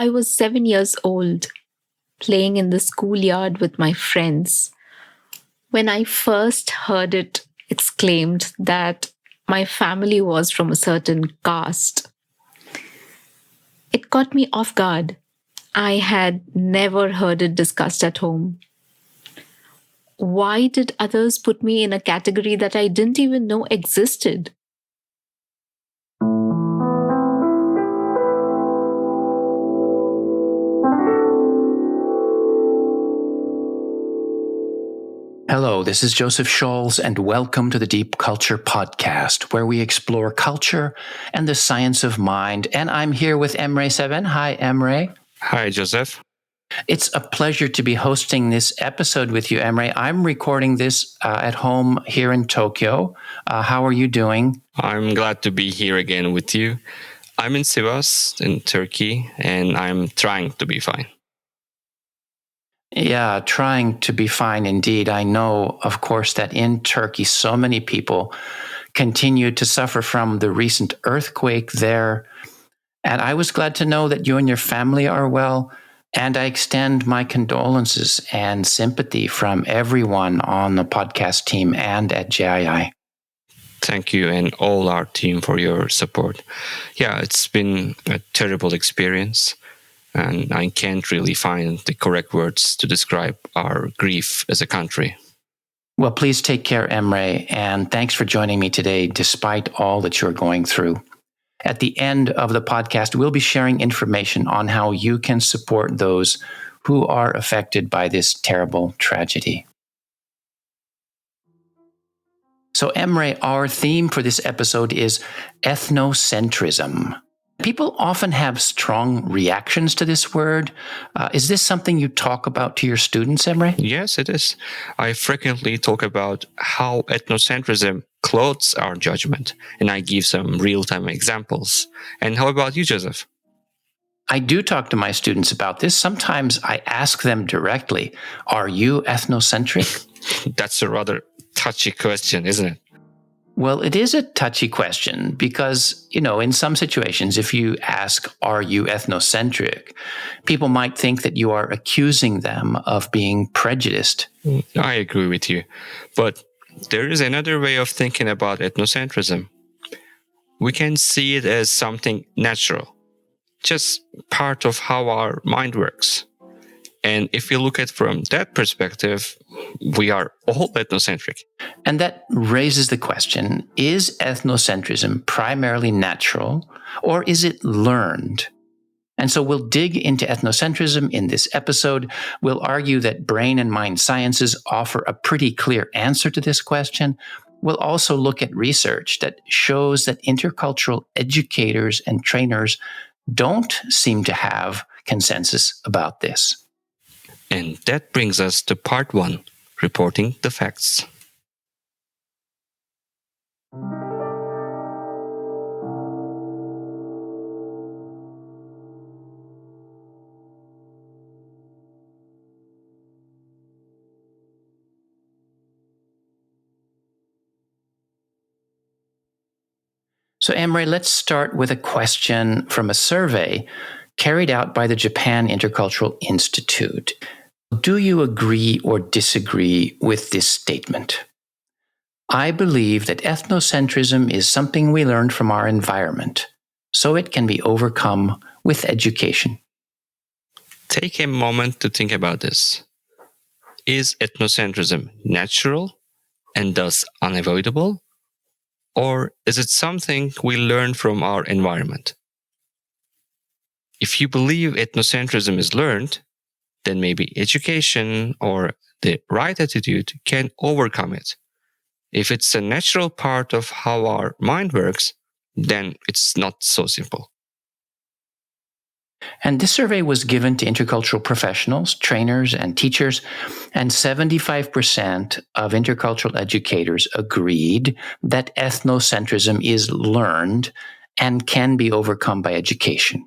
I was 7 years old, playing in the schoolyard with my friends, when I first heard it exclaimed that my family was from a certain caste. It caught me off guard. I had never heard it discussed at home. Why did others put me in a category that I didn't even know existed? Hello, this is Joseph Scholz, and welcome to the Deep Culture Podcast, where we explore culture and the science of mind. And I'm here with Emre Seven. Hi, Emre. Hi, Joseph. It's a pleasure to be hosting this episode with you, Emre. I'm recording this at home here in Tokyo. How are you doing? I'm glad to be here again with you. I'm in Sivas, in Turkey, and I'm trying to be fine. Yeah, trying to be fine indeed. I know, of course, that in Turkey, so many people continue to suffer from the recent earthquake there. And I was glad to know that you and your family are well. And I extend my condolences and sympathy from everyone on the podcast team and at JII. Thank you and all our team for your support. Yeah, it's been a terrible experience. And I can't really find the correct words to describe our grief as a country. Well, please take care, Emre, and thanks for joining me today, despite all that you're going through. At the end of the podcast, we'll be sharing information on how you can support those who are affected by this terrible tragedy. So, Emre, our theme for this episode is ethnocentrism. People often have strong reactions to this word. Is this something you talk about to your students, Emre? Yes, it is. I frequently talk about how ethnocentrism clothes our judgment, and I give some real-time examples. And how about you, Joseph? I do talk to my students about this. Sometimes I ask them directly, are you ethnocentric? That's a rather touchy question, isn't it? Well, it is a touchy question because, in some situations, if you ask, are you ethnocentric, people might think that you are accusing them of being prejudiced. I agree with you. But there is another way of thinking about ethnocentrism. We can see it as something natural, just part of how our mind works. And if you look at it from that perspective, we are all ethnocentric. And that raises the question, is ethnocentrism primarily natural or is it learned? And so we'll dig into ethnocentrism in this episode. We'll argue that brain and mind sciences offer a pretty clear answer to this question. We'll also look at research that shows that intercultural educators and trainers don't seem to have consensus about this. And that brings us to part 1, reporting the facts. So, Emre, let's start with a question from a survey carried out by the Japan Intercultural Institute. Do you agree or disagree with this statement? I believe that ethnocentrism is something we learn from our environment, so it can be overcome with education. Take a moment to think about this. Is ethnocentrism natural and thus unavoidable? Or is it something we learn from our environment? If you believe ethnocentrism is learned, then maybe education or the right attitude can overcome it. If it's a natural part of how our mind works, then it's not so simple. And this survey was given to intercultural professionals, trainers, and teachers, and 75% of intercultural educators agreed that ethnocentrism is learned and can be overcome by education.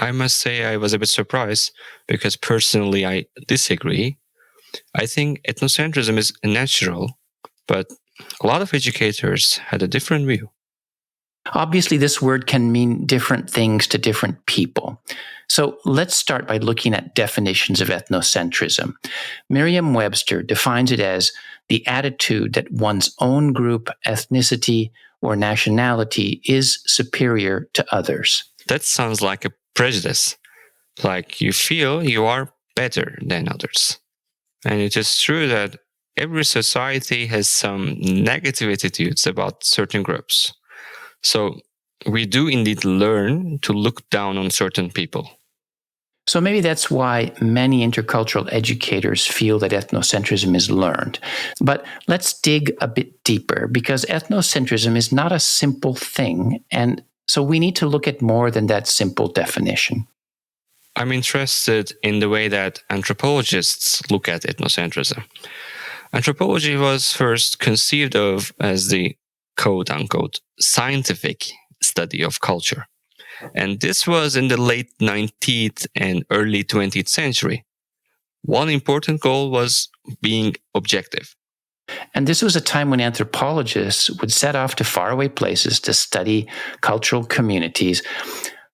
I must say I was a bit surprised because personally I disagree. I think ethnocentrism is natural, but a lot of educators had a different view. Obviously, this word can mean different things to different people. So let's start by looking at definitions of ethnocentrism. Merriam-Webster defines it as the attitude that one's own group, ethnicity, or nationality is superior to others. That sounds like a prejudice, like you feel you are better than others. And it is true that every society has some negative attitudes about certain groups. So we do indeed learn to look down on certain people. So maybe that's why many intercultural educators feel that ethnocentrism is learned. But let's dig a bit deeper, because ethnocentrism is not a simple thing, and so we need to look at more than that simple definition. I'm interested in the way that anthropologists look at ethnocentrism. Anthropology was first conceived of as the quote-unquote scientific study of culture. And this was in the late 19th and early 20th century. One important goal was being objective. And this was a time when anthropologists would set off to faraway places to study cultural communities.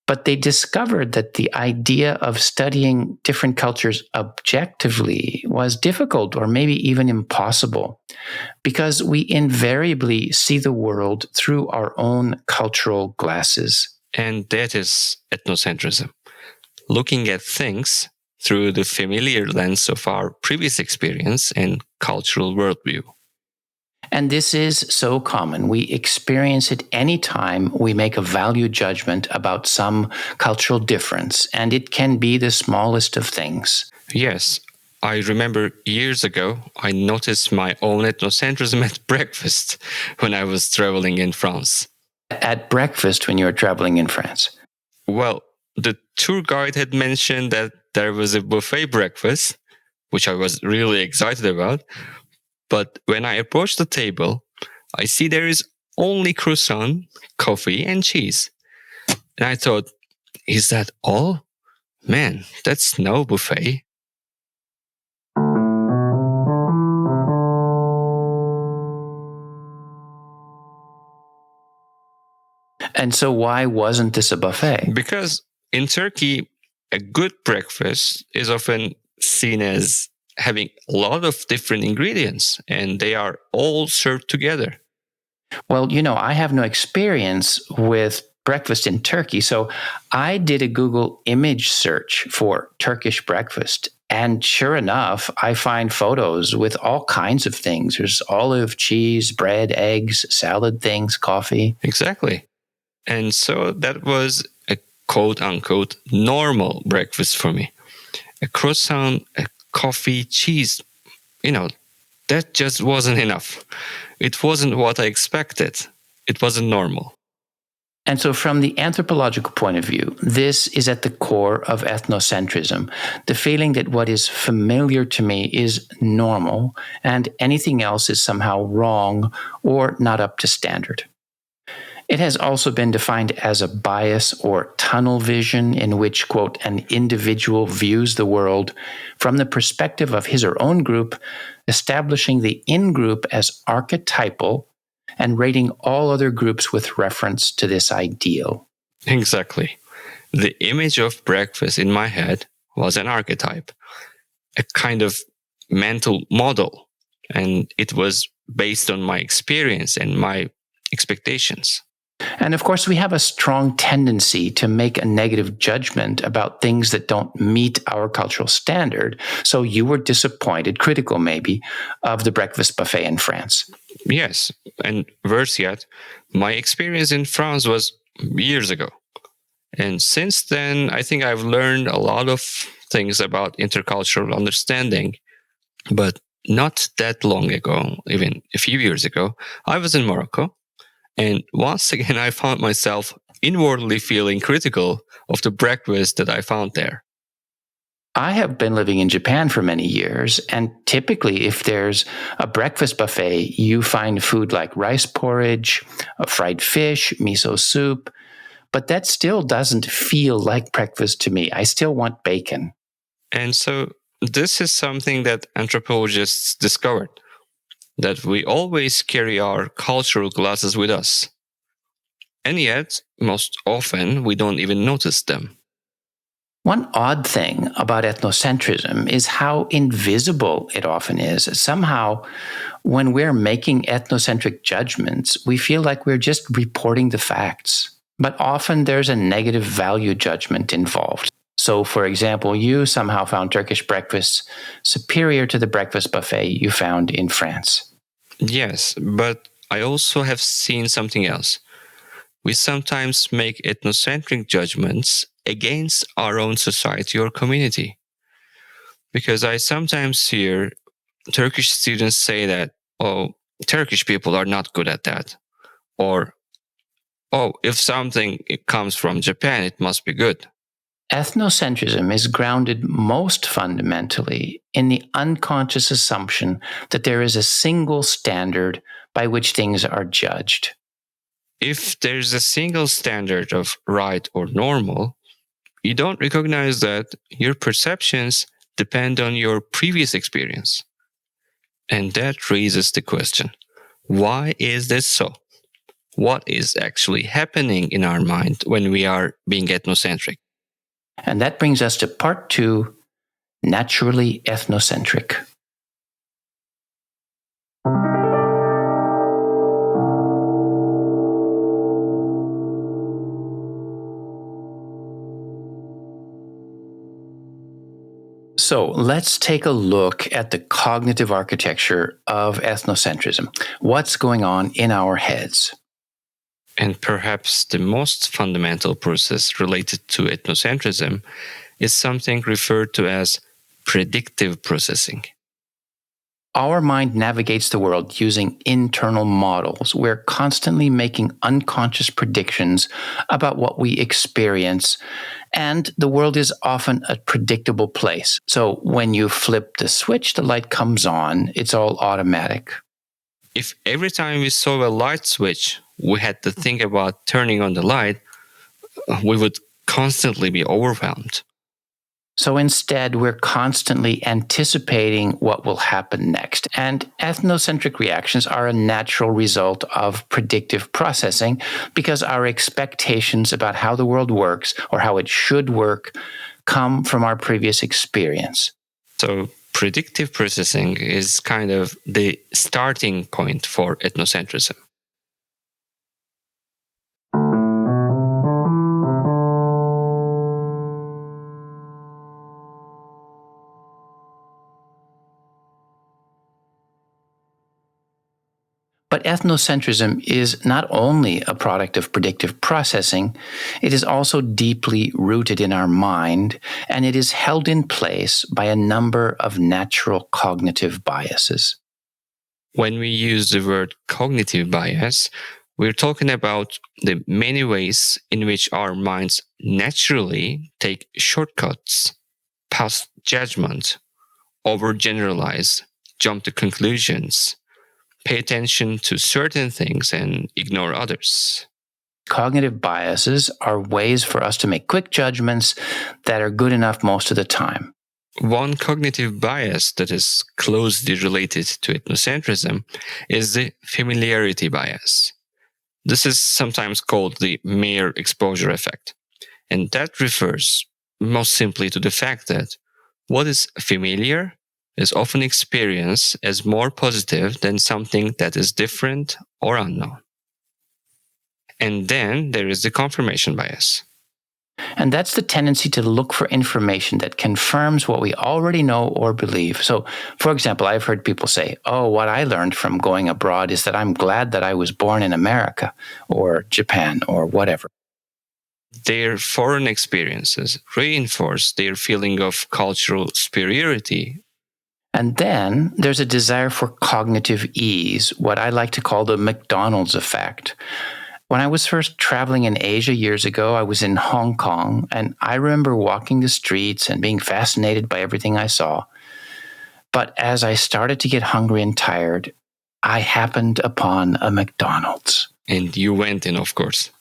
But they discovered that the idea of studying different cultures objectively was difficult or maybe even impossible, because we invariably see the world through our own cultural glasses. And that is ethnocentrism, looking at things through the familiar lens of our previous experience and cultural worldview. And this is so common. We experience it anytime we make a value judgment about some cultural difference, and it can be the smallest of things. Yes, I remember years ago, I noticed my own ethnocentrism at breakfast when I was traveling in France. At breakfast when you were traveling in France? Well, the tour guide had mentioned that there was a buffet breakfast, which I was really excited about. But when I approached the table, I see there is only croissant, coffee, and cheese. And I thought, is that all? Man, that's no buffet. And so why wasn't this a buffet? Because in Turkey, a good breakfast is often seen as having a lot of different ingredients, and they are all served together. Well, I have no experience with breakfast in Turkey, so I did a Google image search for Turkish breakfast. And sure enough, I find photos with all kinds of things. There's olive, cheese, bread, eggs, salad things, coffee. Exactly. And so that was a quote unquote normal breakfast for me. A croissant, a coffee, cheese, that just wasn't enough. It wasn't what I expected. It wasn't normal. And so, from the anthropological point of view, this is at the core of ethnocentrism, the feeling that what is familiar to me is normal and anything else is somehow wrong or not up to standard. It has also been defined as a bias or tunnel vision in which, quote, an individual views the world from the perspective of his or own group, establishing the in-group as archetypal and rating all other groups with reference to this ideal. Exactly. The image of breakfast in my head was an archetype, a kind of mental model, and it was based on my experience and my expectations. And of course, we have a strong tendency to make a negative judgment about things that don't meet our cultural standard. So you were disappointed, critical maybe, of the breakfast buffet in France. Yes, and worse yet, my experience in France was years ago. And since then, I think I've learned a lot of things about intercultural understanding. But not that long ago, even a few years ago, I was in Morocco. And once again, I found myself inwardly feeling critical of the breakfast that I found there. I have been living in Japan for many years, and typically if there's a breakfast buffet, you find food like rice porridge, fried fish, miso soup, but that still doesn't feel like breakfast to me. I still want bacon. And so this is something that anthropologists discovered, that we always carry our cultural glasses with us. And yet, most often, we don't even notice them. One odd thing about ethnocentrism is how invisible it often is. Somehow, when we're making ethnocentric judgments, we feel like we're just reporting the facts. But often there's a negative value judgment involved. So, for example, you somehow found Turkish breakfast superior to the breakfast buffet you found in France. Yes, but I also have seen something else. We sometimes make ethnocentric judgments against our own society or community. Because I sometimes hear Turkish students say that, oh, Turkish people are not good at that. Or, oh, if something comes from Japan, it must be good. Ethnocentrism is grounded most fundamentally in the unconscious assumption that there is a single standard by which things are judged. If there's a single standard of right or normal, you don't recognize that your perceptions depend on your previous experience. And that raises the question, why is this so? What is actually happening in our mind when we are being ethnocentric? And that brings us to part 2, naturally ethnocentric. So let's take a look at the cognitive architecture of ethnocentrism. What's going on in our heads? And perhaps the most fundamental process related to ethnocentrism is something referred to as predictive processing. Our mind navigates the world using internal models. We're constantly making unconscious predictions about what we experience, and the world is often a predictable place. So when you flip the switch, the light comes on. It's all automatic. If every time we saw a light switch, we had to think about turning on the light, we would constantly be overwhelmed. So instead, we're constantly anticipating what will happen next. And ethnocentric reactions are a natural result of predictive processing because our expectations about how the world works or how it should work come from our previous experience. So predictive processing is kind of the starting point for ethnocentrism. But ethnocentrism is not only a product of predictive processing, it is also deeply rooted in our mind, and it is held in place by a number of natural cognitive biases. When we use the word cognitive bias, we're talking about the many ways in which our minds naturally take shortcuts, pass judgment, overgeneralize, jump to conclusions, pay attention to certain things and ignore others. Cognitive biases are ways for us to make quick judgments that are good enough most of the time. One cognitive bias that is closely related to ethnocentrism is the familiarity bias. This is sometimes called the mere exposure effect, and that refers most simply to the fact that what is familiar is often experienced as more positive than something that is different or unknown. And then there is the confirmation bias. And that's the tendency to look for information that confirms what we already know or believe. So, for example, I've heard people say, oh, what I learned from going abroad is that I'm glad that I was born in America or Japan or whatever. Their foreign experiences reinforce their feeling of cultural superiority. And then there's a desire for cognitive ease, what I like to call the McDonald's effect. When I was first traveling in Asia years ago, I was in Hong Kong, and I remember walking the streets and being fascinated by everything I saw. But as I started to get hungry and tired, I happened upon a McDonald's. And you went in, of course.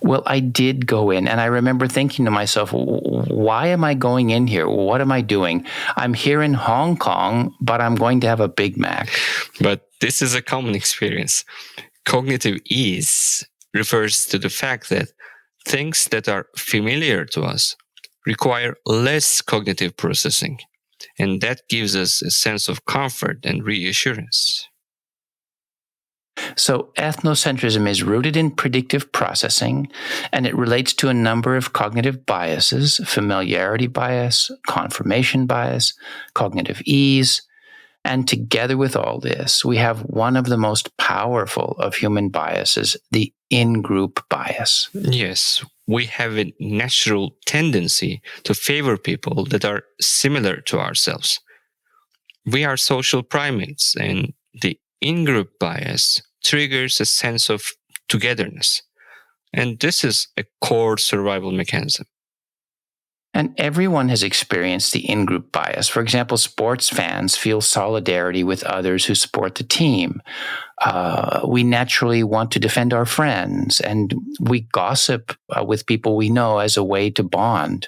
Well, I did go in, and I remember thinking to myself, why am I going in here? What am I doing? I'm here in Hong Kong, but I'm going to have a Big Mac. But this is a common experience. Cognitive ease refers to the fact that things that are familiar to us require less cognitive processing, and that gives us a sense of comfort and reassurance. So, ethnocentrism is rooted in predictive processing, and it relates to a number of cognitive biases: familiarity bias, confirmation bias, cognitive ease. And together with all this, we have one of the most powerful of human biases, the in-group bias. Yes, we have a natural tendency to favor people that are similar to ourselves. We are social primates, and the in-group bias triggers a sense of togetherness. And this is a core survival mechanism. And everyone has experienced the in-group bias. For example, sports fans feel solidarity with others who support the team. We naturally want to defend our friends, and we gossip with people we know as a way to bond.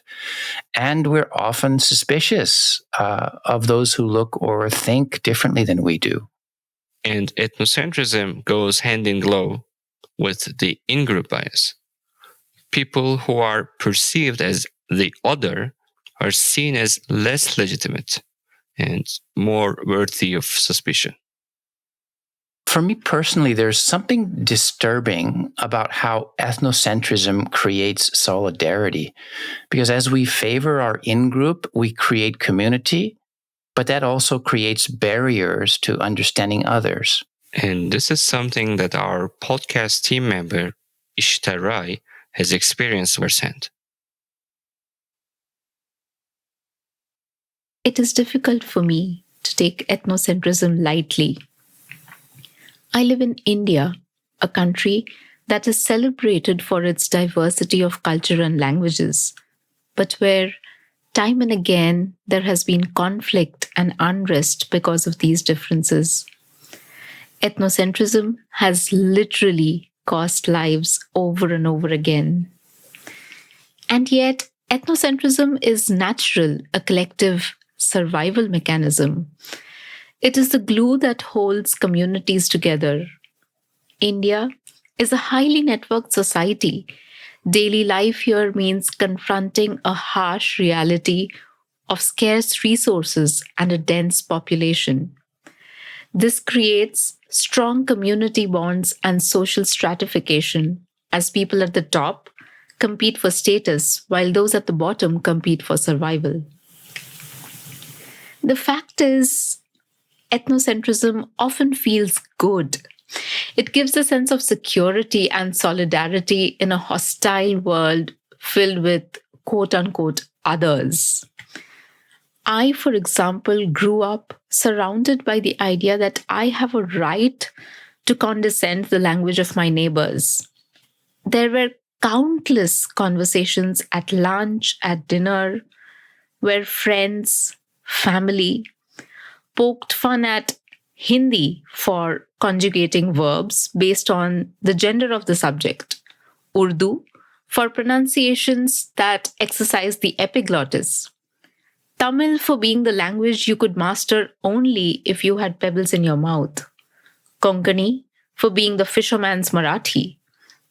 And we're often suspicious of those who look or think differently than we do. And ethnocentrism goes hand in glove with the in-group bias. People who are perceived as the other are seen as less legitimate and more worthy of suspicion. For me personally, there's something disturbing about how ethnocentrism creates solidarity. Because as we favor our in-group, we create community, but that also creates barriers to understanding others. And this is something that our podcast team member, Ishita Rai, has experienced firsthand. It is difficult for me to take ethnocentrism lightly. I live in India, a country that is celebrated for its diversity of culture and languages, but where time and again there has been conflict and unrest because of these differences. Ethnocentrism has literally cost lives over and over again. And yet, ethnocentrism is natural, a collective survival mechanism. It is the glue that holds communities together. India is a highly networked society. Daily life here means confronting a harsh reality of scarce resources and a dense population. This creates strong community bonds and social stratification as people at the top compete for status while those at the bottom compete for survival. The fact is, ethnocentrism often feels good. It gives a sense of security and solidarity in a hostile world filled with quote unquote others. I, for example, grew up surrounded by the idea that I have a right to condescend the language of my neighbors. There were countless conversations at lunch, at dinner, where friends, family poked fun at Hindi for conjugating verbs based on the gender of the subject, Urdu for pronunciations that exercise the epiglottis, Tamil for being the language you could master only if you had pebbles in your mouth, Konkani for being the fisherman's Marathi.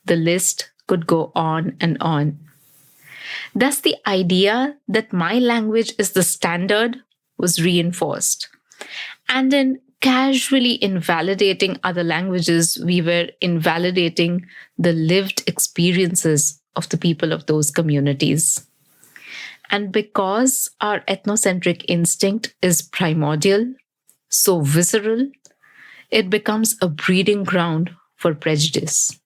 The list could go on and on. Thus, the idea that my language is the standard was reinforced. And in casually invalidating other languages, we were invalidating the lived experiences of the people of those communities. And because our ethnocentric instinct is primordial, so visceral, it becomes a breeding ground for prejudice.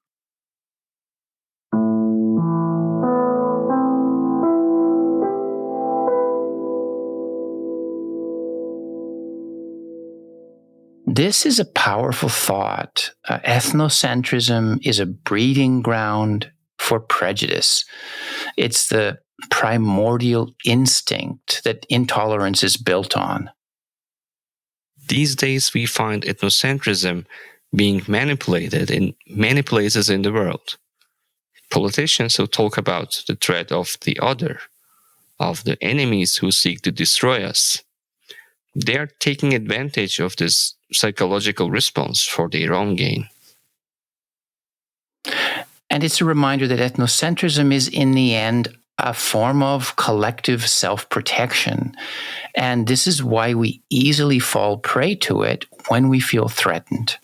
This is a powerful thought. Ethnocentrism is a breeding ground for prejudice. It's the primordial instinct that intolerance is built on. These days, we find ethnocentrism being manipulated in many places in the world. Politicians who talk about the threat of the other, of the enemies who seek to destroy us, they are taking advantage of this psychological response for their own gain. And it's a reminder that ethnocentrism is, in the end, a form of collective self-protection. And this is why we easily fall prey to it when we feel threatened.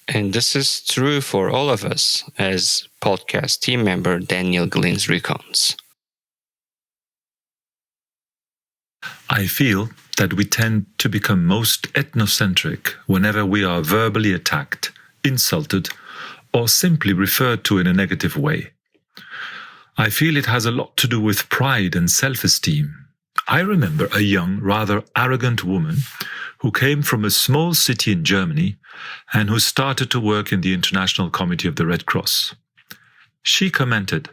And this is true for all of us, as podcast team member Daniel Glynns recounts. I feel that we tend to become most ethnocentric whenever we are verbally attacked, insulted, or simply referred to in a negative way. I feel it has a lot to do with pride and self-esteem. I remember a young, rather arrogant woman who came from a small city in Germany and who started to work in the International Committee of the Red Cross. She commented,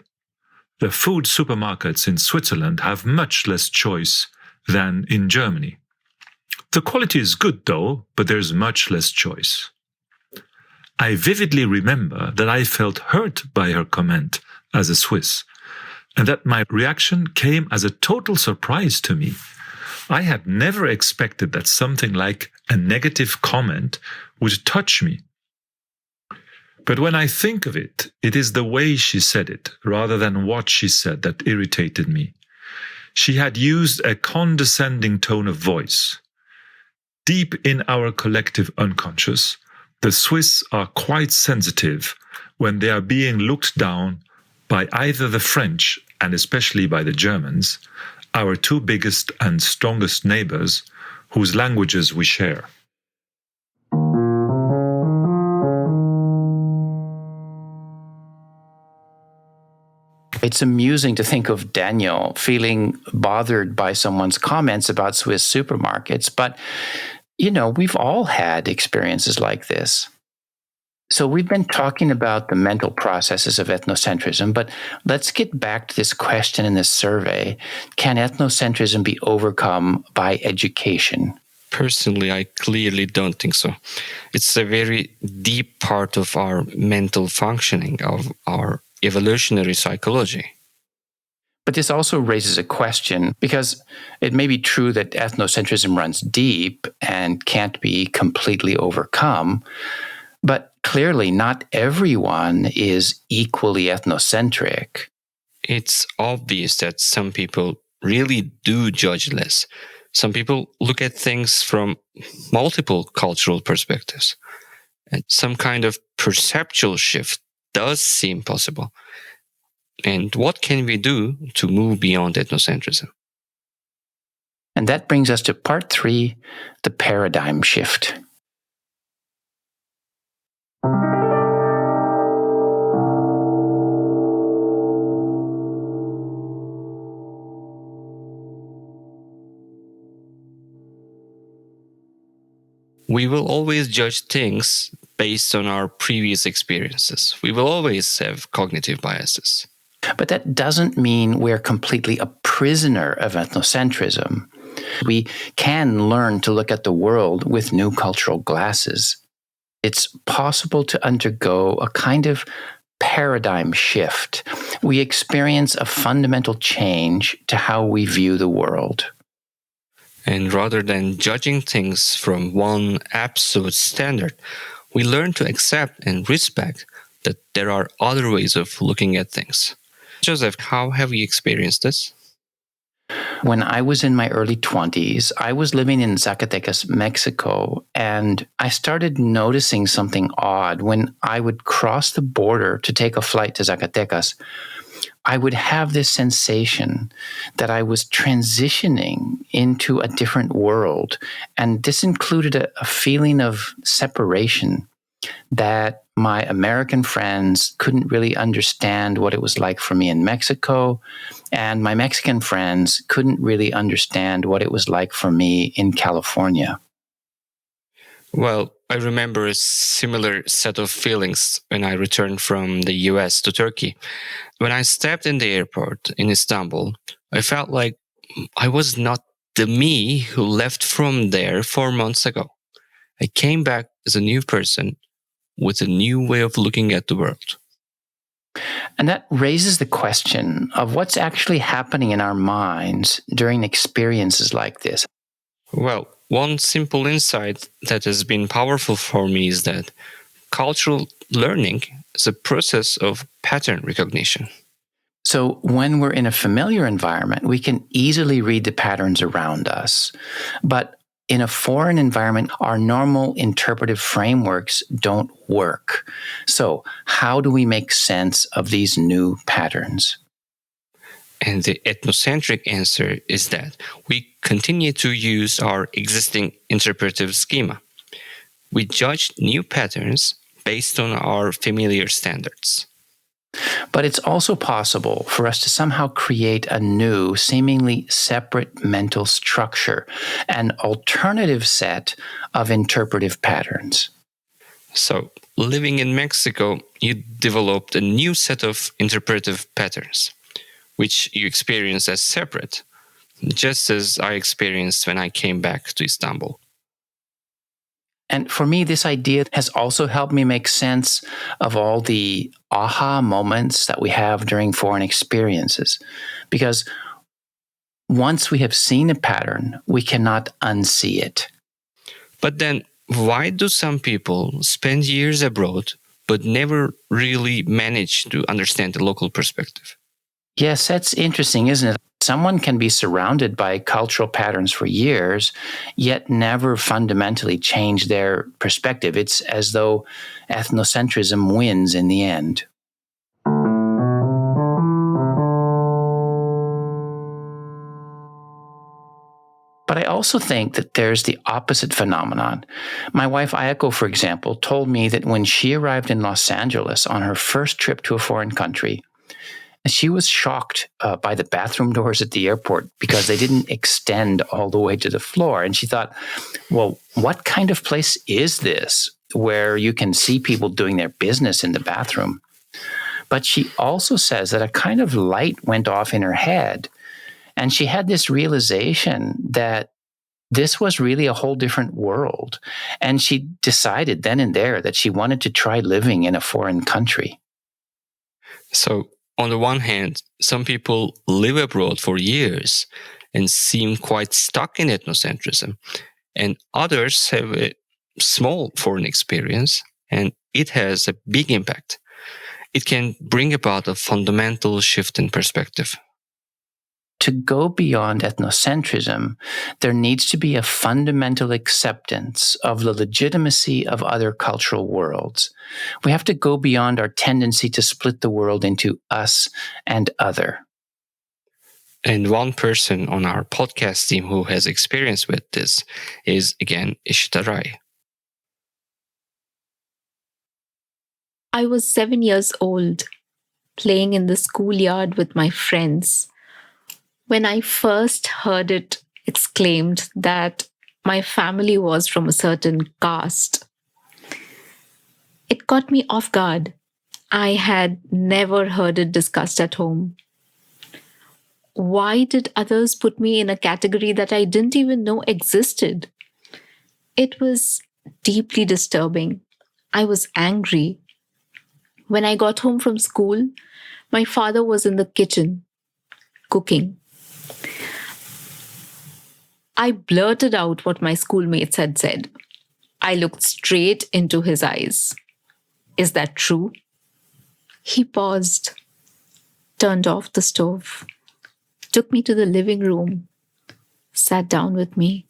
"The food supermarkets in Switzerland have much less choice than in Germany. The quality is good though, but there's much less choice." I vividly remember that I felt hurt by her comment as a Swiss, and that my reaction came as a total surprise to me. I had never expected that something like a negative comment would touch me. But when I think of it, it is the way she said it, rather than what she said, that irritated me. She had used a condescending tone of voice. Deep in our collective unconscious, the Swiss are quite sensitive when they are being looked down by either the French, and especially by the Germans, our two biggest and strongest neighbors, whose languages we share. It's amusing to think of Daniel feeling bothered by someone's comments about Swiss supermarkets, but, we've all had experiences like this. So we've been talking about the mental processes of ethnocentrism, but let's get back to this question in this survey. Can ethnocentrism be overcome by education? Personally, I clearly don't think so. It's a very deep part of our mental functioning, of our evolutionary psychology. But this also raises a question, because it may be true that ethnocentrism runs deep and can't be completely overcome, but clearly not everyone is equally ethnocentric. It's obvious that some people really do judge less. Some people look at things from multiple cultural perspectives, and some kind of perceptual shift does seem possible. And what can we do to move beyond ethnocentrism? And that brings us to part 3, the paradigm shift. We will always judge things based on our previous experiences. We will always have cognitive biases. But that doesn't mean we're completely a prisoner of ethnocentrism. We can learn to look at the world with new cultural glasses. It's possible to undergo a kind of paradigm shift. We experience a fundamental change to how we view the world. And rather than judging things from one absolute standard, we learn to accept and respect that there are other ways of looking at things. Joseph, how have you experienced this? When I was in my early 20s, I was living in Zacatecas, Mexico, and I started noticing something odd. When I would cross the border to take a flight to Zacatecas, I would have this sensation that I was transitioning into a different world. And this included a feeling of separation, that my American friends couldn't really understand what it was like for me in Mexico, and my Mexican friends couldn't really understand what it was like for me in California. Well, I remember a similar set of feelings when I returned from the US to Turkey. When I stepped in the airport in Istanbul, I felt like I was not the me who left from there 4 months ago. I came back as a new person with a new way of looking at the world. And that raises the question of what's actually happening in our minds during experiences like this. Well, one simple insight that has been powerful for me is that cultural learning is a process of pattern recognition. So when we're in a familiar environment, we can easily read the patterns around us. But in a foreign environment, our normal interpretive frameworks don't work. So how do we make sense of these new patterns? And the ethnocentric answer is that we continue to use our existing interpretive schema. We judge new patterns based on our familiar standards. But it's also possible for us to somehow create a new, seemingly separate mental structure, an alternative set of interpretive patterns. So, living in Mexico, you developed a new set of interpretive patterns, which you experience as separate, just as I experienced when I came back to Istanbul. And for me, this idea has also helped me make sense of all the aha moments that we have during foreign experiences. Because once we have seen a pattern, we cannot unsee it. But then, why do some people spend years abroad but never really manage to understand the local perspective? Yes, that's interesting, isn't it? Someone can be surrounded by cultural patterns for years, yet never fundamentally change their perspective. It's as though ethnocentrism wins in the end. But I also think that there's the opposite phenomenon. My wife Ayako, for example, told me that when she arrived in Los Angeles on her first trip to a foreign country, she was shocked by the bathroom doors at the airport because they didn't extend all the way to the floor. And she thought, well, what kind of place is this where you can see people doing their business in the bathroom? But she also says that a kind of light went off in her head. And she had this realization that this was really a whole different world. And she decided then and there that she wanted to try living in a foreign country. So, on the one hand, some people live abroad for years and seem quite stuck in ethnocentrism, and others have a small foreign experience and it has a big impact. It can bring about a fundamental shift in perspective. To go beyond ethnocentrism, there needs to be a fundamental acceptance of the legitimacy of other cultural worlds. We have to go beyond our tendency to split the world into us and other. And one person on our podcast team who has experience with this is, again, Ishita Rai. I was 7 years old, playing in the schoolyard with my friends, when I first heard it exclaimed that my family was from a certain caste. It caught me off guard. I had never heard it discussed at home. Why did others put me in a category that I didn't even know existed? It was deeply disturbing. I was angry. When I got home from school, my father was in the kitchen, cooking. I blurted out what my schoolmates had said. I looked straight into his eyes. Is that true? He paused, turned off the stove, took me to the living room, sat down with me.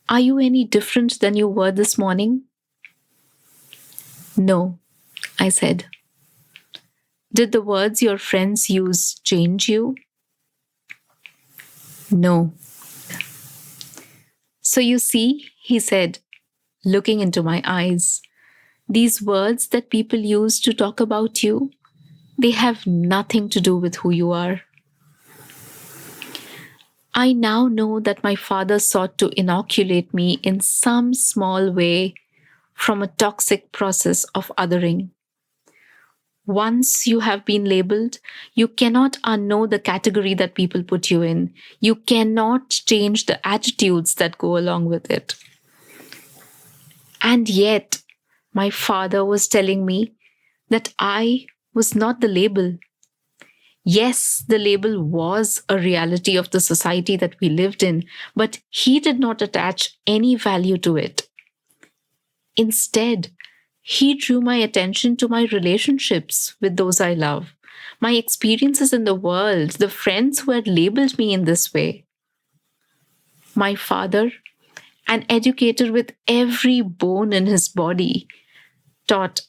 Are you any different than you were this morning? No, I said. Did the words your friends use change you? No. So you see, he said, looking into my eyes, these words that people use to talk about you, they have nothing to do with who you are. I now know that my father sought to inoculate me in some small way from a toxic process of othering. Once you have been labeled, you cannot unknow the category that people put you in. You cannot change the attitudes that go along with it. And yet, my father was telling me that I was not the label. Yes, the label was a reality of the society that we lived in, but he did not attach any value to it. Instead, He drew my attention to my relationships with those I love, my experiences in the world, the friends who had labeled me in this way. My father, an educator with every bone in his body, taught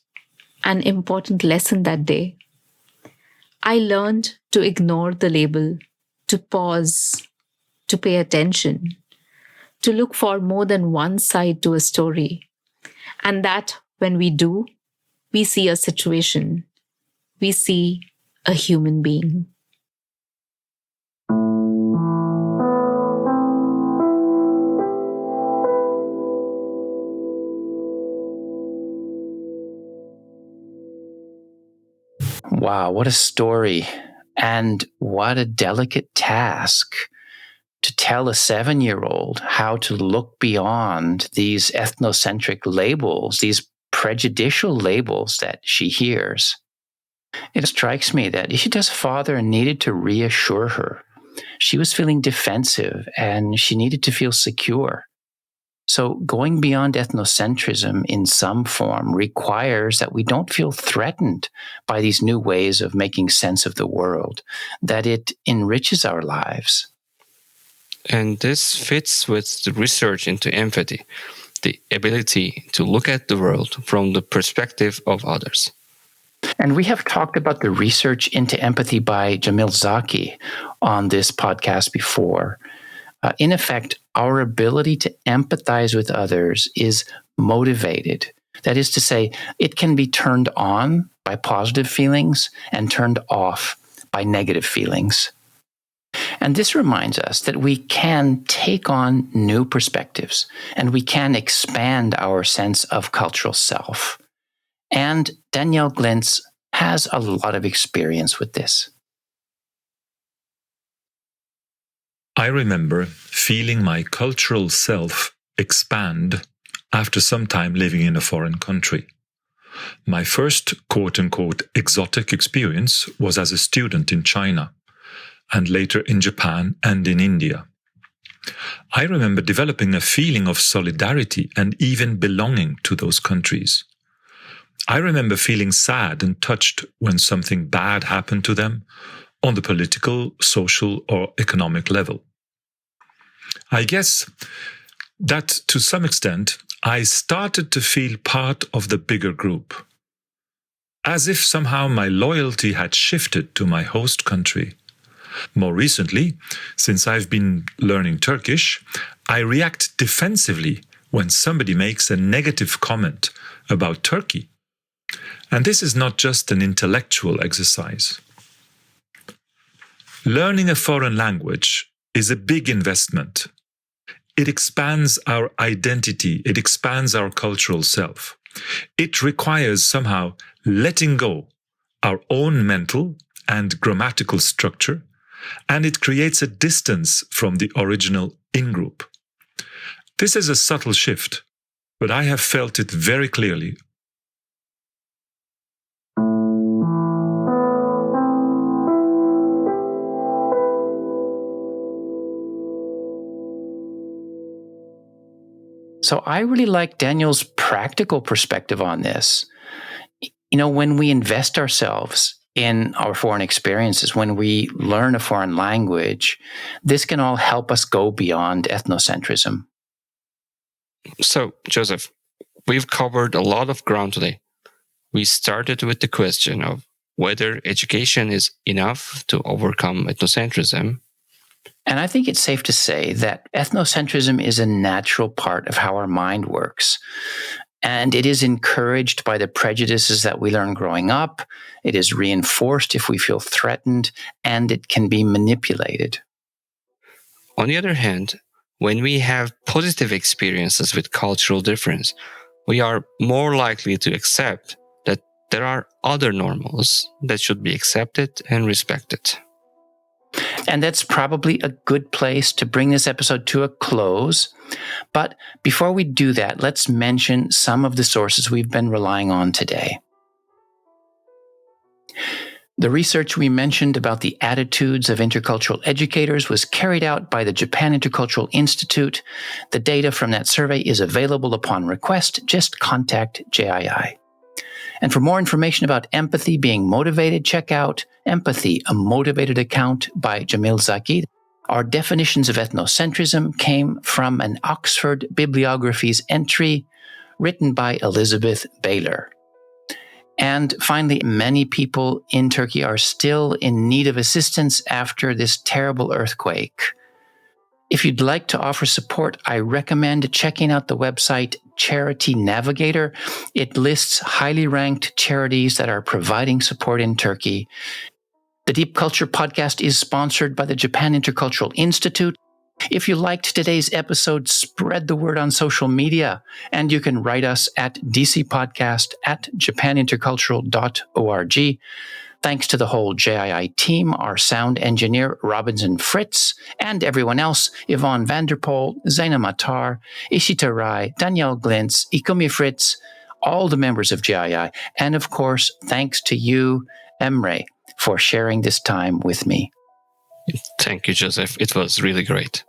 an important lesson that day. I learned to ignore the label, to pause, to pay attention, to look for more than one side to a story. And that when we do, we see a situation, we see a human being. Wow, what a story. And what a delicate task to tell a 7-year-old how to look beyond these ethnocentric labels, these prejudicial labels that she hears. It strikes me that Ishita's father needed to reassure her. She was feeling defensive and she needed to feel secure. So going beyond ethnocentrism in some form requires that we don't feel threatened by these new ways of making sense of the world, that it enriches our lives. And this fits with the research into empathy, the ability to look at the world from the perspective of others. And we have talked about the research into empathy by Jamil Zaki on this podcast before. In effect, our ability to empathize with others is motivated. That is to say, it can be turned on by positive feelings and turned off by negative feelings. And this reminds us that we can take on new perspectives and we can expand our sense of cultural self. And Danielle Glintz has a lot of experience with this. I remember feeling my cultural self expand after some time living in a foreign country. My first quote-unquote exotic experience was as a student in China, and later in Japan and in India. I remember developing a feeling of solidarity and even belonging to those countries. I remember feeling sad and touched when something bad happened to them on the political, social, or economic level. I guess that to some extent, I started to feel part of the bigger group, as if somehow my loyalty had shifted to my host country. More recently, since I've been learning Turkish, I react defensively when somebody makes a negative comment about Turkey. And this is not just an intellectual exercise. Learning a foreign language is a big investment. It expands our identity. It expands our cultural self. It requires somehow letting go our own mental and grammatical structure, and it creates a distance from the original in-group. This is a subtle shift, but I have felt it very clearly. So I really like Daniel's practical perspective on this. You know, when we invest ourselves in our foreign experiences, when we learn a foreign language, this can all help us go beyond ethnocentrism. So, Joseph, we've covered a lot of ground today. We started with the question of whether education is enough to overcome ethnocentrism. And I think it's safe to say that ethnocentrism is a natural part of how our mind works. And it is encouraged by the prejudices that we learn growing up. It is reinforced if we feel threatened, and it can be manipulated. On the other hand, when we have positive experiences with cultural difference, we are more likely to accept that there are other normals that should be accepted and respected. And that's probably a good place to bring this episode to a close. But before we do that, let's mention some of the sources we've been relying on today. The research we mentioned about the attitudes of intercultural educators was carried out by the Japan Intercultural Institute. The data from that survey is available upon request. Just contact JII. And for more information about empathy being motivated, check out Empathy, a Motivated Account by Jamil Zaki. Our definitions of ethnocentrism came from an Oxford Bibliographies entry written by Elizabeth Baylor. And finally, many people in Turkey are still in need of assistance after this terrible earthquake. If you'd like to offer support, I recommend checking out the website Charity Navigator. It lists highly ranked charities that are providing support in Turkey. The Deep Culture podcast is sponsored by the Japan Intercultural Institute. If you liked today's episode, spread the word on social media, and you can write us at dcpodcast@japanintercultural.org. Thanks to the whole JII team, our sound engineer, Robinson Fritz, and everyone else, Yvonne Vanderpool, Zaina Matar, Ishita Rai, Danielle Glintz, Ikumi Fritz, all the members of JII, and of course, thanks to you, Emre, for sharing this time with me. Thank you, Joseph. It was really great.